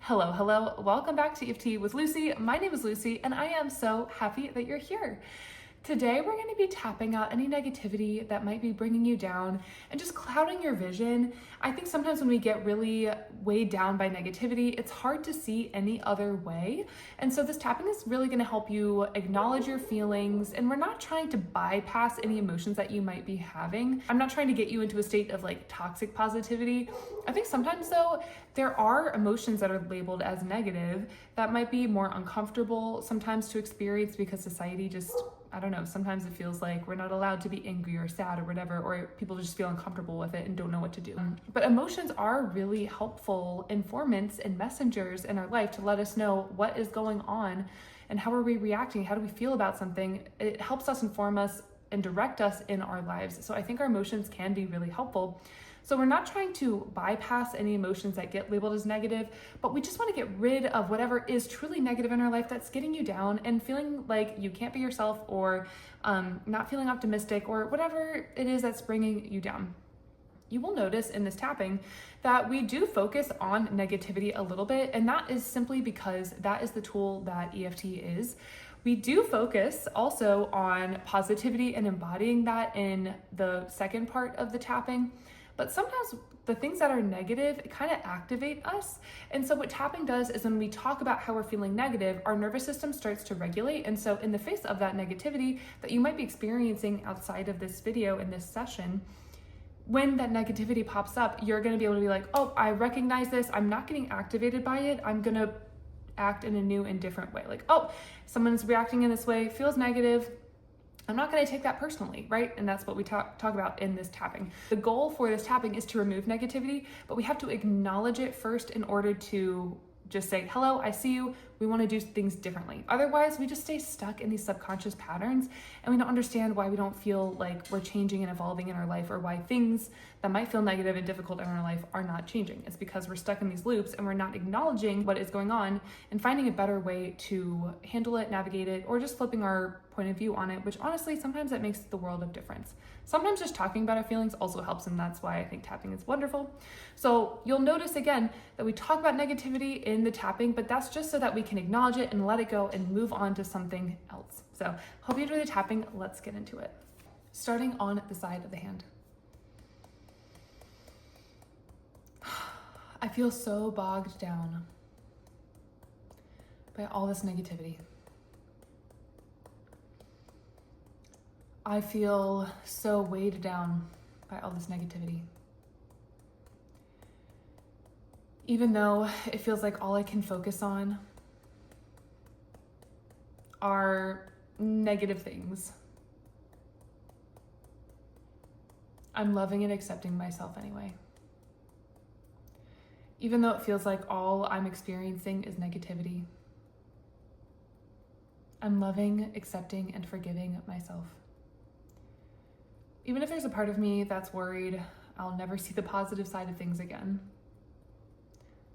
Hello, hello. Welcome back to EFT with Lucy. My name is Lucy, and I am so happy that you're here. Today, we're going to be tapping out any negativity that might be bringing you down and just clouding your vision. I think sometimes when we get really weighed down by negativity, it's hard to see any other way. And so this tapping is really going to help you acknowledge your feelings. And we're not trying to bypass any emotions that you might be having. I'm not trying to get you into a state of like toxic positivity. I think sometimes though, there are emotions that are labeled as negative that might be more uncomfortable sometimes to experience because society just, I don't know, sometimes it feels like we're not allowed to be angry or sad or whatever, or people just feel uncomfortable with it and don't know what to do. But emotions are really helpful informants and messengers in our life to let us know what is going on and how are we reacting, how do we feel about something. It helps us inform us and direct us in our lives. So I think our emotions can be really helpful. So we're not trying to bypass any emotions that get labeled as negative, but we just want to get rid of whatever is truly negative in our life that's getting you down and feeling like you can't be yourself or not feeling optimistic or whatever it is that's bringing you down. You will notice in this tapping that we do focus on negativity a little bit, and that is simply because that is the tool that EFT is. We do focus also on positivity and embodying that in the second part of the tapping. But sometimes the things that are negative kind of activate us. And so what tapping does is when we talk about how we're feeling negative, our nervous system starts to regulate. And so in the face of that negativity that you might be experiencing outside of this video in this session, when that negativity pops up, you're going to be able to be like, oh, I recognize this. I'm not getting activated by it. I'm going to act in a new and different way. Like, oh, someone's reacting in this way, feels negative. I'm not going to take that personally, right? And that's what we talk about in this tapping. The goal for this tapping is to remove negativity, but we have to acknowledge it first in order to just say, hello, I see you. We want to do things differently. Otherwise, we just stay stuck in these subconscious patterns and we don't understand why we don't feel like we're changing and evolving in our life, or why things that might feel negative and difficult in our life are not changing. It's because we're stuck in these loops and we're not acknowledging what is going on and finding a better way to handle it, navigate it, or just flipping our point of view on it, which honestly, sometimes that makes the world of difference. Sometimes just talking about our feelings also helps, and that's why I think tapping is wonderful. So you'll notice again that we talk about negativity in the tapping, but that's just so that we can acknowledge it and let it go and move on to something else. So hope you enjoy the tapping. Let's get into it. Starting on the side of the hand. I feel so bogged down by all this negativity. I feel so weighed down by all this negativity. Even though it feels like all I can focus on are negative things, I'm loving and accepting myself anyway. Even though it feels like all I'm experiencing is negativity, I'm loving, accepting, and forgiving myself. Even if there's a part of me that's worried I'll never see the positive side of things again,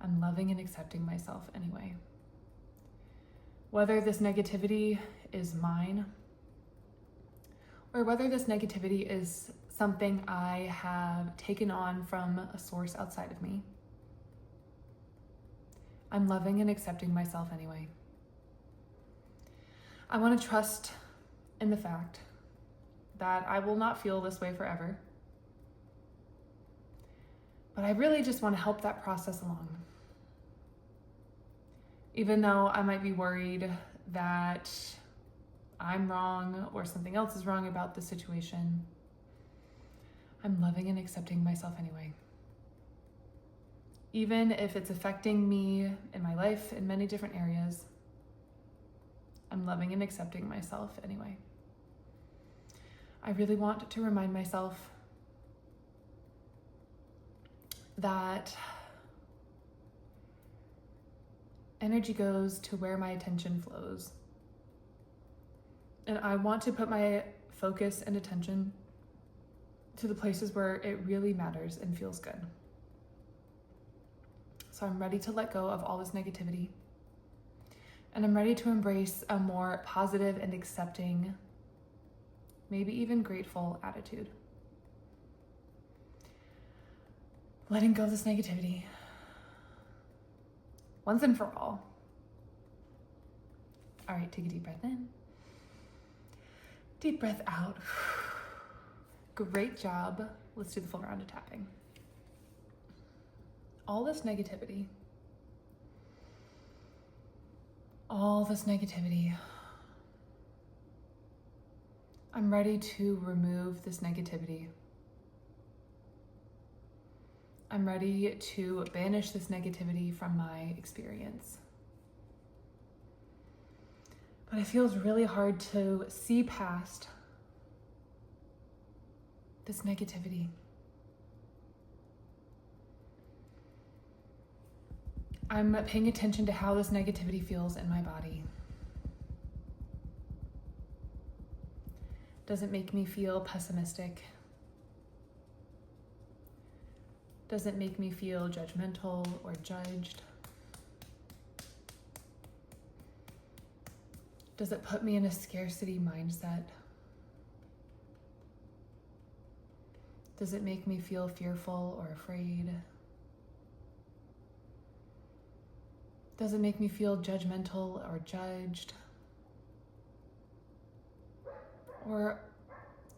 I'm loving and accepting myself anyway. Whether this negativity is mine, or whether this negativity is something I have taken on from a source outside of me, I'm loving and accepting myself anyway. I want to trust in the fact that I will not feel this way forever, but I really just want to help that process along. Even though I might be worried that I'm wrong or something else is wrong about the situation, I'm loving and accepting myself anyway. Even if it's affecting me in my life in many different areas, I'm loving and accepting myself anyway. I really want to remind myself that energy goes to where my attention flows. And I want to put my focus and attention to the places where it really matters and feels good. So I'm ready to let go of all this negativity. And I'm ready to embrace a more positive and accepting, maybe even grateful attitude. Letting go of this negativity once and for all. All right, take a deep breath in. Deep breath out. Great job. Let's do the full round of tapping. All this negativity. I'm ready to remove this negativity. I'm ready to banish this negativity from my experience. But it feels really hard to see past this negativity. I'm paying attention to how this negativity feels in my body. Does it make me feel pessimistic? Does it make me feel judgmental or judged? Does it put me in a scarcity mindset? Does it make me feel fearful or afraid? Does it make me feel judgmental or judged? Or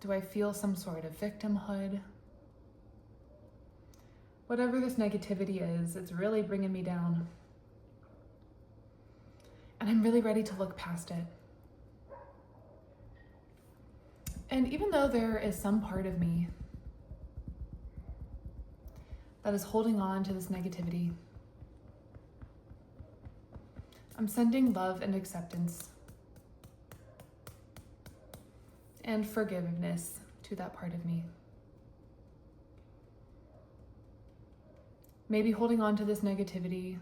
do I feel some sort of victimhood? Whatever this negativity is, it's really bringing me down. And I'm really ready to look past it. And even though there is some part of me that is holding on to this negativity, I'm sending love and acceptance and forgiveness to that part of me. Maybe holding on to this negativity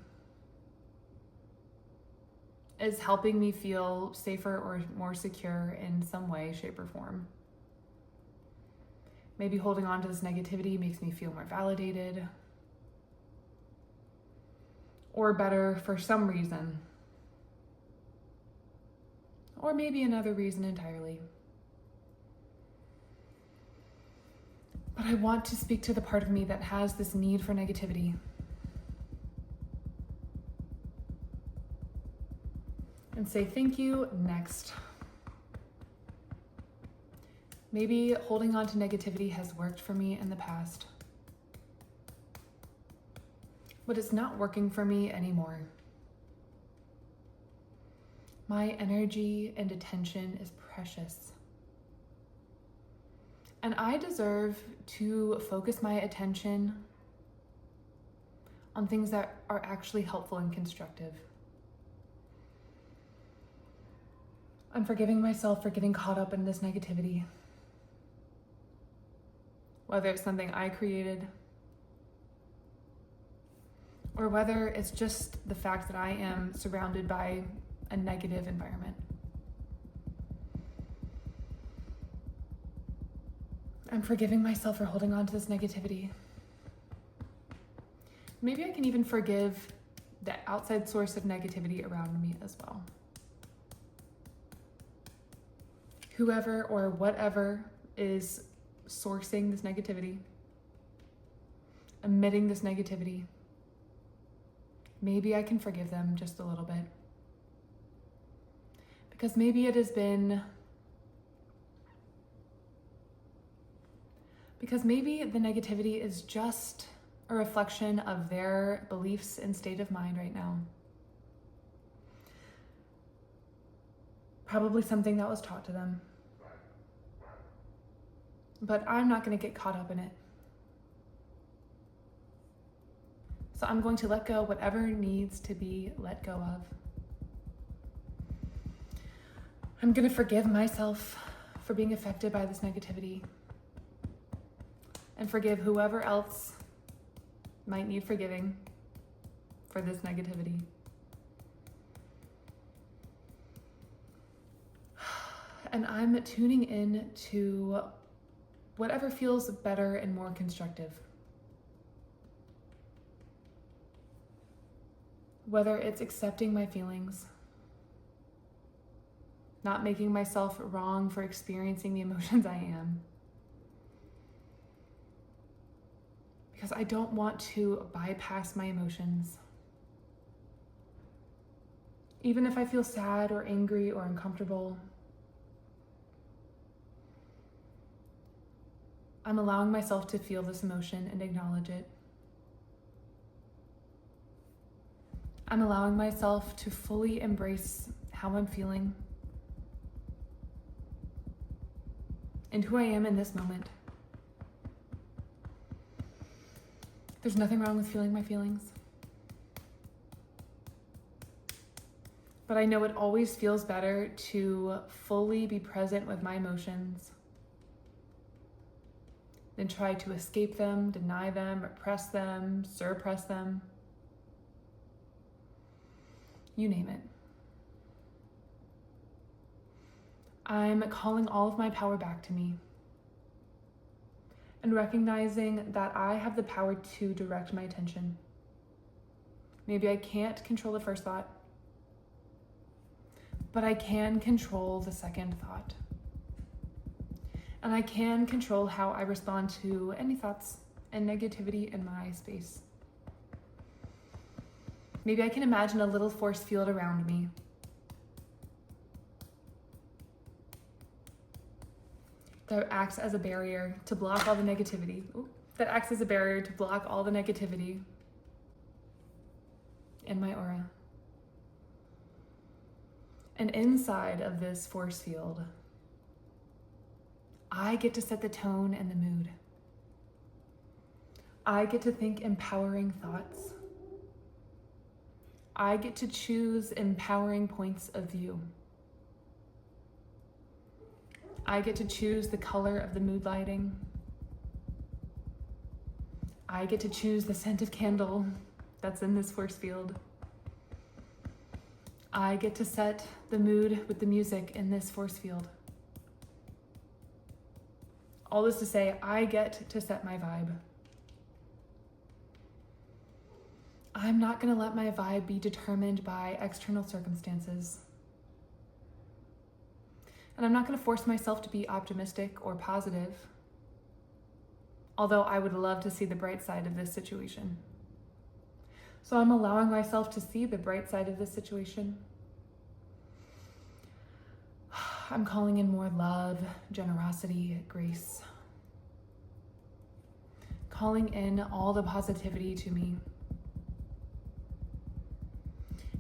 is helping me feel safer or more secure in some way, shape, or form. Maybe holding on to this negativity makes me feel more validated or better for some reason, or maybe another reason entirely. But I want to speak to the part of me that has this need for negativity. And say thank you, next. Maybe holding on to negativity has worked for me in the past, but it's not working for me anymore. My energy and attention is precious. And I deserve to focus my attention on things that are actually helpful and constructive. I'm forgiving myself for getting caught up in this negativity. Whether it's something I created, or whether it's just the fact that I am surrounded by a negative environment. I'm forgiving myself for holding on to this negativity. Maybe I can even forgive the outside source of negativity around me as well. Whoever or whatever is sourcing this negativity, emitting this negativity, maybe I can forgive them just a little bit. Because maybe it has been Because maybe the negativity is just a reflection of their beliefs and state of mind right now. Probably something that was taught to them. But I'm not going to get caught up in it. So I'm going to let go whatever needs to be let go of. I'm going to forgive myself for being affected by this negativity. And forgive whoever else might need forgiving for this negativity. And I'm tuning in to whatever feels better and more constructive. Whether it's accepting my feelings, not making myself wrong for experiencing the emotions I am. Because I don't want to bypass my emotions. Even if I feel sad or angry or uncomfortable, I'm allowing myself to feel this emotion and acknowledge it. I'm allowing myself to fully embrace how I'm feeling and who I am in this moment. There's nothing wrong with feeling my feelings. But I know it always feels better to fully be present with my emotions than try to escape them, deny them, repress them, suppress them. You name it. I'm calling all of my power back to me and recognizing that I have the power to direct my attention. Maybe I can't control the first thought, but I can control the second thought. And I can control how I respond to any thoughts and negativity in my space. Maybe I can imagine a little force field around me. That acts as a barrier to block all the negativity. That acts as a barrier to block all the negativity in my aura. And inside of this force field, I get to set the tone and the mood. I get to think empowering thoughts. I get to choose empowering points of view. I get to choose the color of the mood lighting. I get to choose the scent of candle that's in this force field. I get to set the mood with the music in this force field. All this to say, I get to set my vibe. I'm not going to let my vibe be determined by external circumstances. And I'm not going to force myself to be optimistic or positive, although I would love to see the bright side of this situation. So I'm allowing myself to see the bright side of this situation. I'm calling in more love, generosity, grace. Calling in all the positivity to me.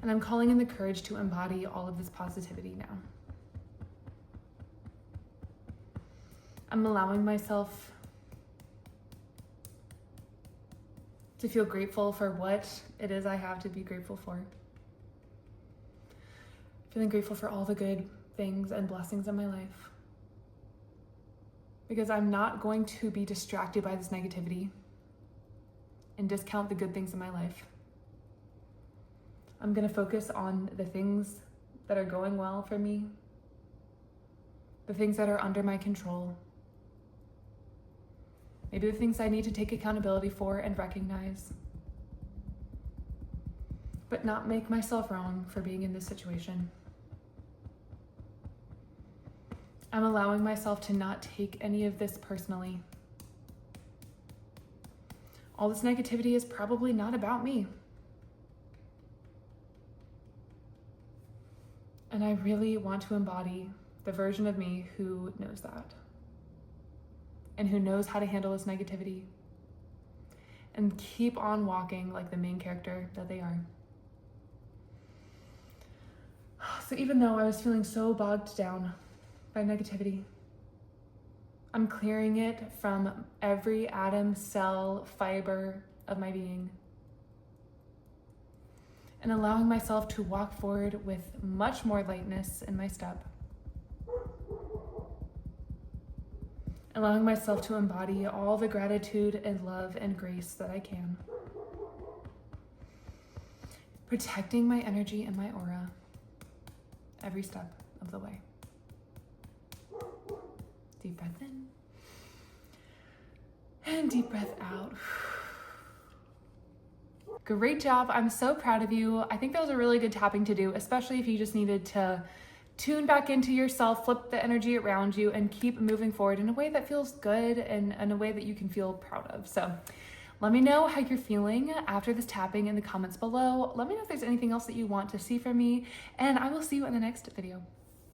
And I'm calling in the courage to embody all of this positivity now. I'm allowing myself to feel grateful for what it is I have to be grateful for. Feeling grateful for all the good things and blessings in my life. Because I'm not going to be distracted by this negativity and discount the good things in my life. I'm going to focus on the things that are going well for me, the things that are under my control, maybe the things I need to take accountability for and recognize, but not make myself wrong for being in this situation. I'm allowing myself to not take any of this personally. All this negativity is probably not about me. And I really want to embody the version of me who knows that and who knows how to handle this negativity and keep on walking like the main character that they are. So even though I was feeling so bogged down by negativity, I'm clearing it from every atom, cell, fiber of my being and allowing myself to walk forward with much more lightness in my step. Allowing myself to embody all the gratitude and love and grace that I can. Protecting my energy and my aura every step of the way. Deep breath in. And deep breath out. Great job. I'm so proud of you. I think that was a really good tapping to do, especially if you just needed to tune back into yourself, flip the energy around you, and keep moving forward in a way that feels good and in a way that you can feel proud of. So Let me know how you're feeling after this tapping in the comments below. Let me know if there's anything else that you want to see from me, and I will see you in the next video.